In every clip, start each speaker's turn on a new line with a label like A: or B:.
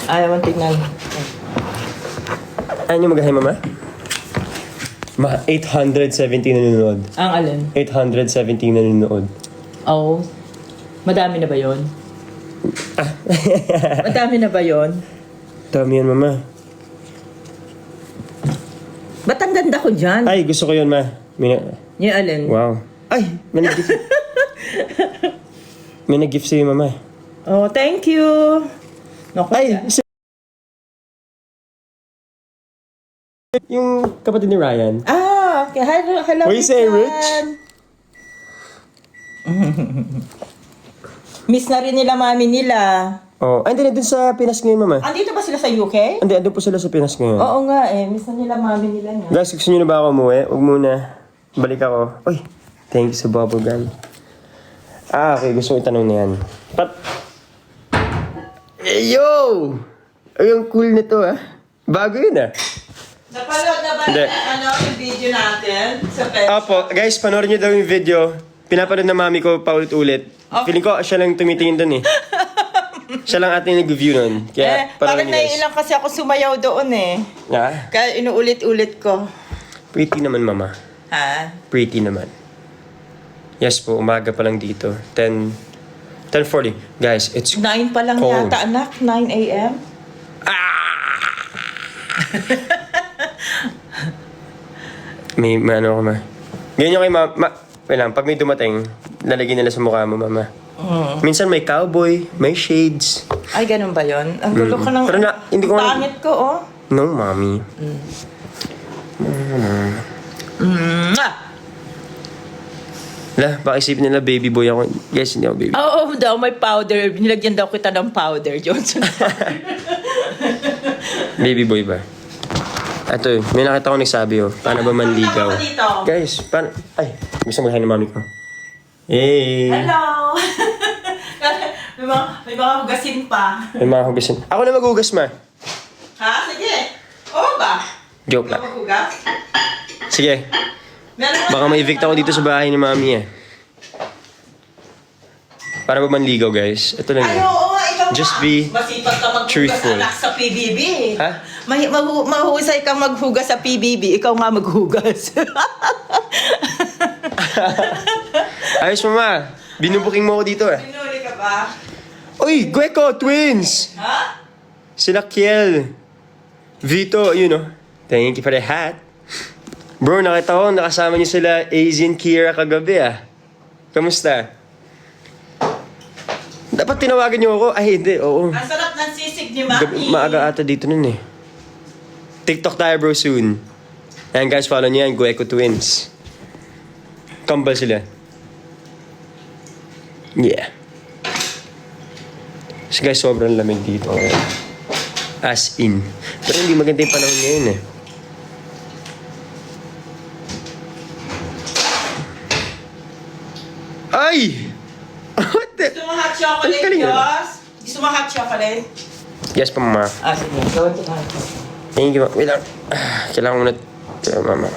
A: Ayaw mo tignan.
B: Ano yung mag-hi, mama? 870 nanonood.
A: Ang alin?
B: 870 nanonood.
A: Oh. Madami na ba yon? Madami na ba yon?
B: Dami yan, mama.
A: Ba't ang ganda ko dyan?
B: Ay, gusto ko yun, ma.
A: Yung alin?
B: Wow. Ay, may nag-gift. May nag-gift sa'yo, mama.
A: Oh, thank you. Naku,
B: Ay, yung kapatid ni Ryan.
A: Ah, okay. Hello, hello.
B: What you say,
A: Ethan.
B: Rich?
A: Miss na rin nila mami nila.
B: Oh, ay, hindi na dun sa Pinas ngayon, mama.
A: Andito ba sila sa UK?
B: Hindi, andun po sila sa Pinas ngayon.
A: Oo nga eh. Miss na nila mami nila nga.
B: Guys, gusto nyo na ba ako umuwi? Huwag muna. Balik ako. Uy, thank you sa bubble gum. Ah, okay. Gusto ko itanong na yan. Hey, yo! Ay, ang cool na to, ah. Bago yun, ah.
A: Napanood na ba
B: Hindi.
A: yung video natin sa pet?
B: Opo, guys, panoorin nyo daw yung video. Pinapanood na mami ko paulit-ulit.
A: Okay.
B: Feeling ko, siya lang tumitingin dun, eh. Siya lang ating nag-review nun. Kaya,
A: Parang
B: panoorin nyo, guys.
A: naiilang kasi ako sumayaw doon eh.
B: Ah,
A: Kaya inuulit-ulit ko.
B: pretty naman, mama.
A: Ha?
B: Pretty naman. Yes po, umaga pa lang dito. 10:40. Guys, it's
A: 9 pa lang
B: cold.
A: yata anak. 9 a.m.
B: May ano ko, ma. Ganyan kay wait lang, pag may dumating, lalagyan nila sa mukha mo, mama. Minsan may cowboy, may shades.
A: Ay, ganun ba yun? Ang gulo ka ng...
B: Pero hindi ko
A: pangit ko, oh.
B: No, mami. Baka isipin nila baby boy ako. Guys, hindi ako baby.
A: Oo daw, may powder. Nilagyan daw kita ng powder, Johnson.
B: Baby boy ba? Ito, may nakita ko nagsabi, oh. Paano ba manligaw?
A: Pakita mo dito.
B: Guys, paano... Ay, gusto mag-hi ng mami ko. Hey!
A: Hello! may mga hugasin pa.
B: May mga hugasin. Ako na maghugas, ma.
A: Ha? Sige. Oo ba?
B: Joke
A: Ikaw
B: lang.
A: maghugas?
B: Sige.
A: Meron
B: Baka ma-evict ako dito sa bahay ni mami, eh. Para ba manligaw, guys? Ito lang
A: Ay,
B: yun.
A: oo nga, ikaw
B: Just
A: nga.
B: be
A: Masipag ka maghugas
B: truthful.
A: anak sa PBB.
B: Ha?
A: Mahusay kang maghugas sa PBB. Ikaw nga maghugas.
B: Ayos, mama. Binubuking mo ako dito, eh.
A: Pinuli ka ba?
B: Uy, Gueco, twins!
A: Ha?
B: Sila Kiel. Vito, you know. Thank you for the hat. Bro, nakita ko, nakasama niyo sila Asian Kira kagabi, ah. Kamusta? Dapat tinawagan niyo ako. Ay, hindi, oo.
A: Ang sarap ng sisig ni Mami.
B: Maaga ata dito nun, eh. TikTok tayo, bro, soon. Ayan, guys, follow niyo yan, Gueco Twins. Kambal sila. Yeah. So guys, sobrang lamig dito. As in. Pero hindi maganda yung panahon ngayon, eh. Ay! What the?
A: Gusto mo hot chocolate,
B: Ang galing,
A: Diyos? Gusto mo hot chocolate?
B: Yes, pa, mama.
A: Ah, sige. Gawin kita hot chocolate.
B: Thank you, ma. Wait lang. Kailangan mo na... Mama.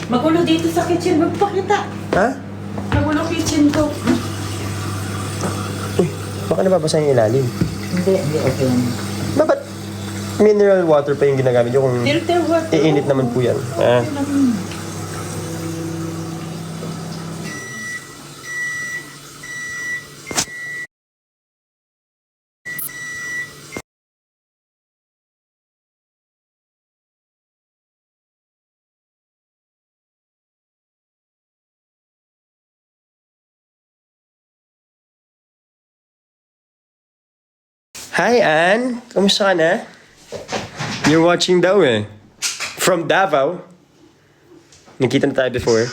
A: Magulo dito sa kitchen. Magpakita.
B: Ha?
A: Magulo kitchen ko.
B: Uy, baka nababasa yung ilalim.
A: Hindi, okay.
B: Ba't mineral water pa yung ginagamit nyo kung
A: Filter water.
B: iinit naman po yan? Ah. Hi, Ann. Kamusta ka na? You're watching daw, eh. From Davao. Nakita na tayo before.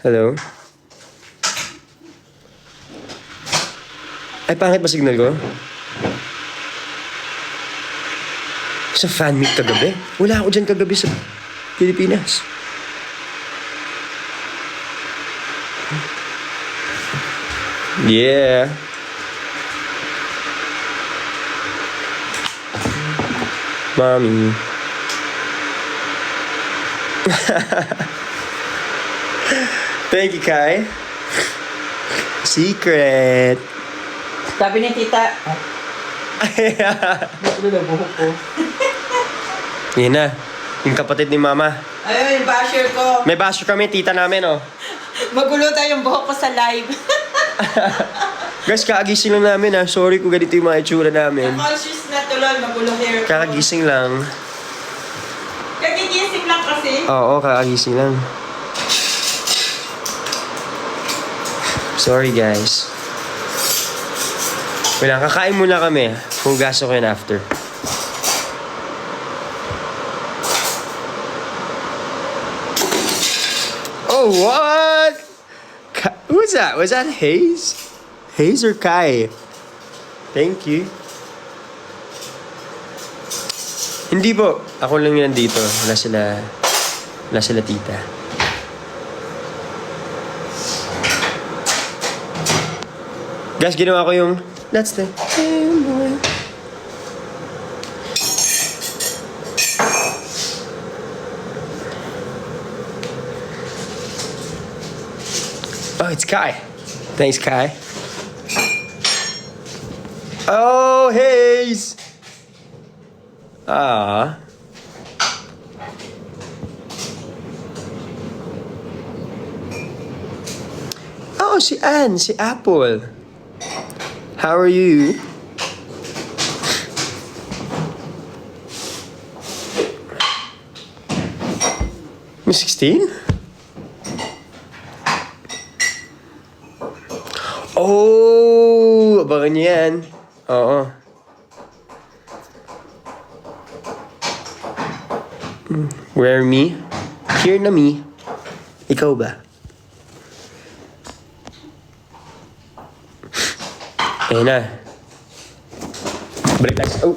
B: Hello? Ay, pangit ba signal ko? Sa fan meet kagabi? Wala ako dyan kagabi sa Pilipinas. Yeah. Mommy. Thank you, Kai. Secret.
A: Sabi ni tita, ano na buhok ko?
B: Yan na. Yung kapatid ni Mama.
A: Ayun, yung basher ko.
B: May basyo kami, tita namin, oh.
A: Magulo tayo yung buhok ko sa live.
B: Guys, kakagising lang namin, ha. Sorry kung ganito yung mga itsura namin.
A: Conscious na tuloy, magulo hair ko.
B: Kakagising lang.
A: Kagigising lang kasi.
B: Oo, kakagising lang. Sorry, guys. Wala, kakain muna kami. Hugas ko yun after. Oh, what? Who's that? Was that Hayes? Hayes or Kai? Thank you. Hindi po. Ako lang yan dito. Wala sila tita. Guys, ginawa ko yung that's the boy. Oh, it's Kai. Thanks, Kai. Oh, Hayes. Ah. Oh, si Anne, si Apple. How are you? Miss 16? Oh, abangan niyo yan. Oo. Where me? Here na me. Ikaw ba? Ayan na. Break lights. Oh.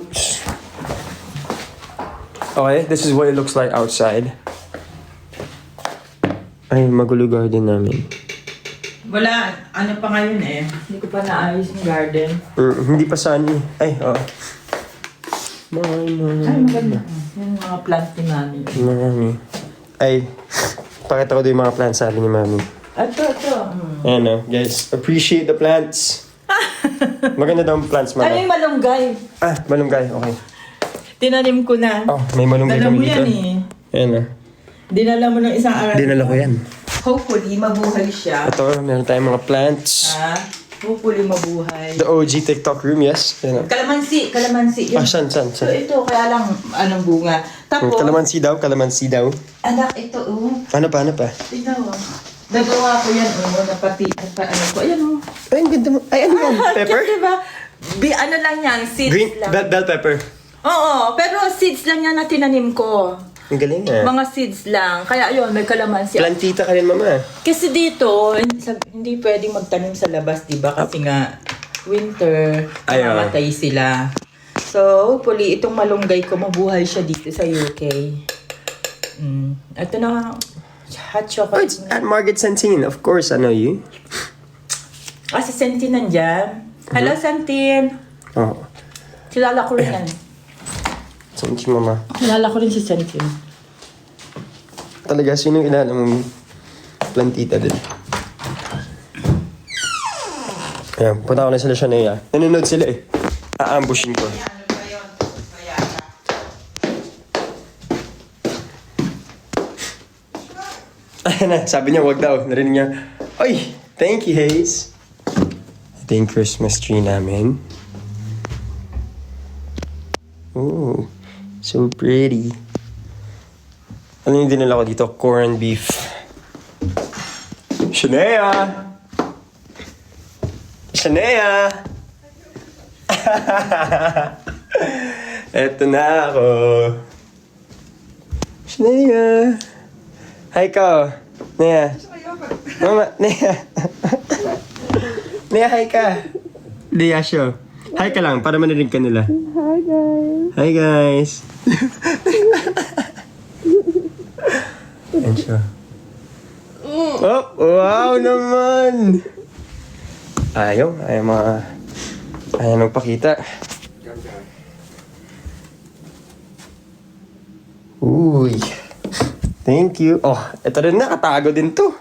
B: Okay, this is what it looks like outside. Ay, magulo garden namin.
A: Wala, ano pa ngayon eh. Hindi ko pa naayos yung garden.
B: Hindi pa saan eh. Ay, oo.
A: Ay, maganda. Yung mga plant ni Mami.
B: Mami. Ay, pakita ko doon yung mga plants sabi ni Mami.
A: Ito.
B: Ayan o, guys. Appreciate the plants. Maganda daw ang plants,
A: Ano
B: Mama.
A: yung malunggay?
B: Ah, malunggay. Okay.
A: Tinanim ko na.
B: Oh, may malunggay
A: Dala mo
B: kami dito.
A: yan eh.
B: Ayan o.
A: Dinala mo ng isang araw.
B: Dinala ko yan.
A: Hopefully, mabuhay siya.
B: Ito, meron tayong mga plants.
A: Ha? Hopefully, mabuhay.
B: The OG TikTok room, yes. Ayan o.
A: Kalamansi.
B: Ah, saan?
A: So, ito, kaya lang, anong bunga. Tapos,
B: Kalamansi daw.
A: anak, ito,
B: Ano pa?
A: Ito, nagawa ko yan, ano ko, ayan,
B: Ay, ang ganda mo. Ay, ano yan? Pepper?
A: Diba? Ano lang yan, seeds
B: Green,
A: lang.
B: bell pepper.
A: Oo, pero seeds lang yan na tinanim ko.
B: Ang galing ah.
A: Mga seeds lang. Kaya ayun, may kalamansi.
B: Plantita ka rin, Mama.
A: Kasi dito, hindi pwedeng magtanim sa labas, diba? Kasi nga, winter,
B: Ay, oo.
A: mamatay sila. So, hopefully, itong malunggay ko, mabuhay siya dito sa UK. Ito na, hot
B: Oh,
A: chocolate.
B: it's at Margaret Santin. Of course, I know you.
A: Si Sentin nandyan. Hello, Sentin.
B: Oh.
A: Kilala ko rin yan.
B: Thank you, Mama.
A: Kilala ko rin si Sentin.
B: Talaga, sino yung ilala mong plantita din? Ayan, punta ko na sila Shania. Nanonood sila eh. Aambushin ko. Ayan na, sabi niya, wag daw. Narinig niya, oy, thank you, Hayes. Ito yung Christmas tree namin. Ooh, so pretty. Ano yung dinala ko dito? Corned beef. Shania! Shania! Eto na ako. Shania! Hi ka. Nea. Mama, Nea. Nea, hi ka. Nea siya. Hi ka lang, para maninig ka nila.
C: Hi guys.
B: Hi guys. Ayan siya. Oh, wow naman! Ayaw magpakita. Uy. Thank you. Oh, ito rin nakatago din to.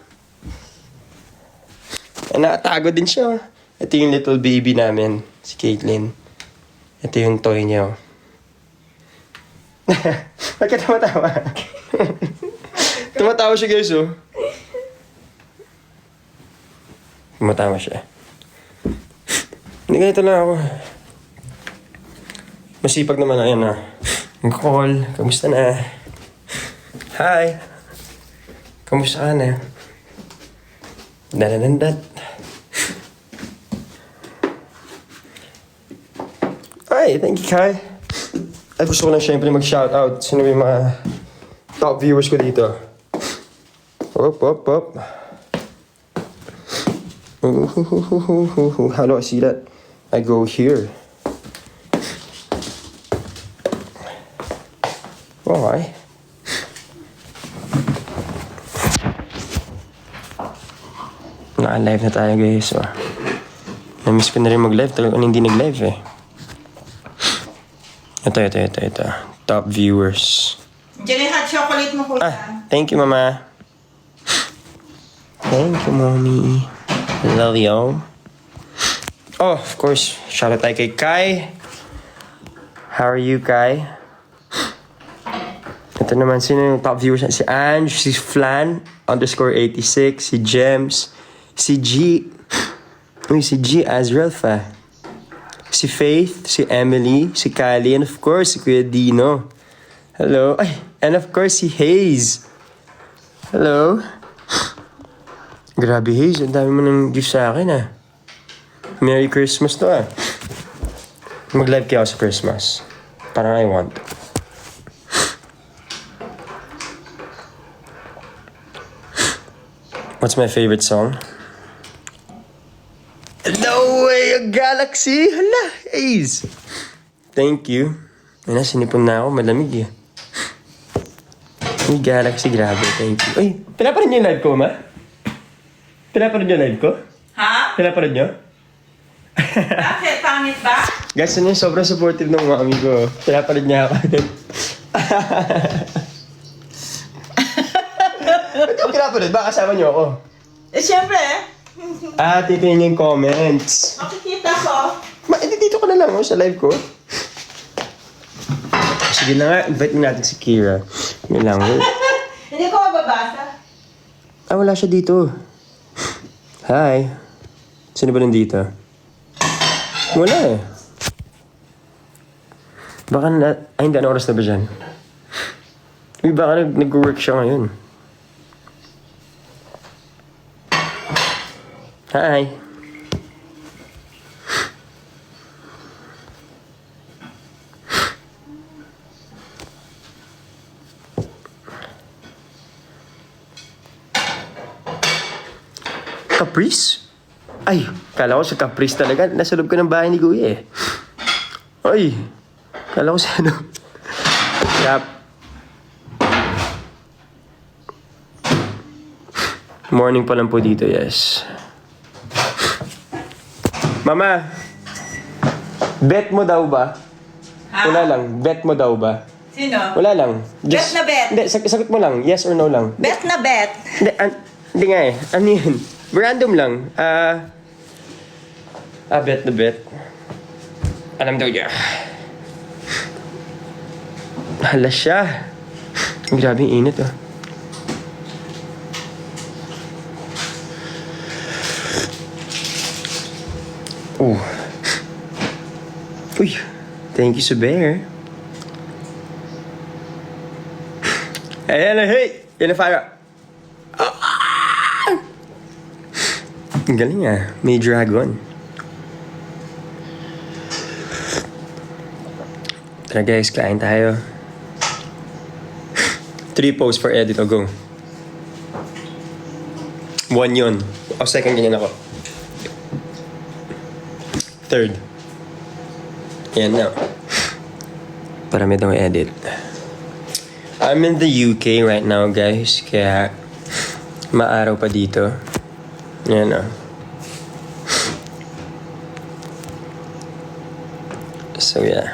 B: Nakatago din siya. Ito yung little baby namin, si Caitlyn. Ito yung toy niya. Ba't ka tumatawa? Tumatawa siya guys, oh. Tumatawa siya. Hindi ganito lang ako. Masipag naman, ayan na. Call, kamusta na? Hi. Kamusta ka na? Dadadandat. Hi, thank you, Kai. Ay, gusto ko lang syempre mag-shoutout. Sino yung mga top viewers ko dito? Op. How do I see that? I go here. Okay. Naka-live na tayo guys. So, na-miss ko na rin mag-live. Talagang hindi nag-live eh. Ito. Top viewers.
A: Diyan yung hot chocolate mo, kuya.
B: Thank you, Mama. Thank you, Mommy. Love you. Oh, of course. Shoutout tayo kay Kai. How are you, Kai? Ito naman, sino yung top viewers? Si Ange, si Flan, _86, si Gems, si G, si G Azralfa, si Faith, si Emily, si Kali, and of course, si Kuya Dino. Hello. Ay, and of course, si Hayes. Hello. Grabe, Hayes. Ang dami mo ng gift sa akin, ah. Merry Christmas to, ah. Mag-live kayo sa Christmas. Parang I want. What's my favorite song? No way! A Galaxy! Hala! Hayes! Thank you. Ay na, sinipon na ako. Malamig, eh. Ay, Galaxy. Grabe. Thank you. Ay, pinapanood niyo yung live ko, ma? Pinapanood niyo yung live ko?
A: Ha?
B: Pinapanood niyo?
A: Bakit? Pangit ba?
B: Guys, ano yung sobrang supportive ng mami ko. Pinapanood niya ako. Ba't yung pinapanood? Baka kasama niyo ako.
A: Eh, syempre.
B: Titingin niyo yung comments.
A: Makikita ko.
B: Dito ka na lang, sa live ko. Sige na nga, invite mo natin si Kira. Yun lang.
A: Hindi ko mababasa.
B: Wala siya dito. Hi. Sino ba nandito? Wala eh. Baka hindi, ano oras na ba dyan? Baka nag-work siya ngayon. Hi. Caprice? Ay, kala ko sa Caprice talaga. Nasa loob ko ng bahay ni Kuya eh. Ay, kala ko sa ano. Morning pa lang po dito, yes. Mama, bet mo daw ba?
A: Ha?
B: Wala lang, bet mo daw ba?
A: Sino?
B: Wala lang.
A: Bet na bet?
B: Hindi, sagot mo lang, yes or no lang.
A: Bet na bet.
B: Hindi, hindi nga eh. Ano yun? Random lang. Bet na bet. Alam daw niya. Hala siya. Grabe yung init oh. Uy, thank you, Suber. Hey! Yan na fire. Ang galing ah. May dragon. Tara guys, kain tayo. 3 posts for edit o go. 1 yun. Second ganyan ako. Third. Yan na. Para may daw edit. I'm in the UK right now, guys. Kaya maaraw pa dito. Yan na. So, yeah.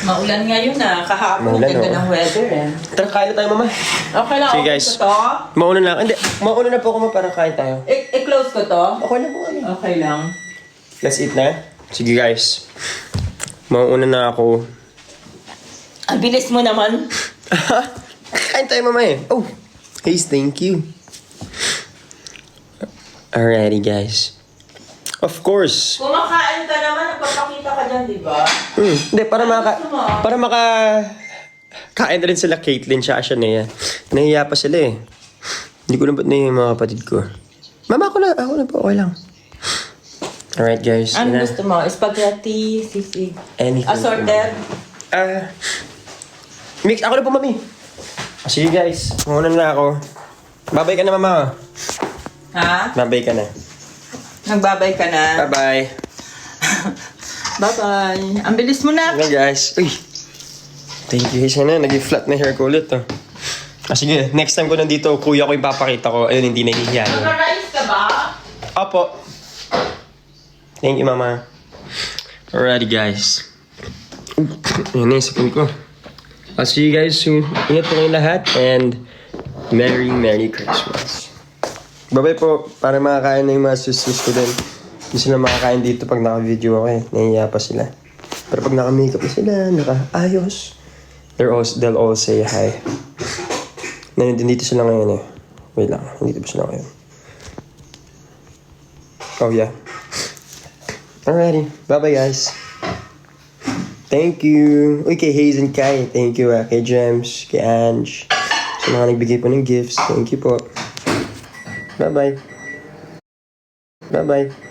A: Maulan ngayon na. Kahapon,
B: Maulan,
A: ganda
B: oo.
A: ng weather eh.
B: Tara, kain na tayo, mama.
A: Okay lang,
B: Sige,
A: okay
B: guys.
A: ko to?
B: Mauna na. Hindi, mauna na po ako, ma, para kain tayo.
A: I-close ko to?
B: Okay lang po kami.
A: Okay lang.
B: Let's eat na. Sige, guys. Mauna na ako.
A: Ang bilis mo naman.
B: Kain tayo, mama eh. Oh, Hayes, thank you. Alrighty, guys. Of course.
A: Kumakain ka naman, nagpapakita ka dyan, di ba?
B: Hindi, para
A: gusto mo?
B: para kain na rin sila Caitlyn siya siya Nea. Nahiya pa sila eh. Hindi ko na ba't nahiya yung mga kapatid ko. Mama, ako na po, okay lang. Alright, guys.
A: Ano
B: yun na.
A: gusto mo? Spaghetti, sisig.
B: Anything.
A: Assorted?
B: Mix, ako na po, mami. Sige, guys. Muna na ako. Babay ka na, mama.
A: Ha?
B: Babay ka na.
A: Nagbabay ka na?
B: Bye-bye.
A: Bye-bye. Ang bilis mo na.
B: Hello, guys. Uy. Thank you, Hayes. Naging flat na hair ko ulit, oh. Sige, next time ko nandito, kuya ko yung papakita ko. Ayun, hindi nahihiya.
A: Nag-rice ka ba?
B: Opo. Thank you, mama. Alrighty, guys. Yun na yung sapin ko. I'll see you guys soon. Ingat po kayong lahat and Merry Christmas. Bye-bye po. Para makakain na yung mga sisters ko din. Hindi sila makakain dito pag naka-video ako eh. Nahiya pa sila. Pero pag naka-makeup na sila, naka-ayos, they'll all say hi. Nandito sila ngayon eh. Wait lang, nandito pa sila ngayon. Oh yeah. Alrighty. Bye-bye, guys. Thank you. Uy, kay Hayes and Kai. Thank you, kay Gems, kay Ange. Sa mga nagbigay po ng gifts. Thank you po. Bye-bye. Bye-bye.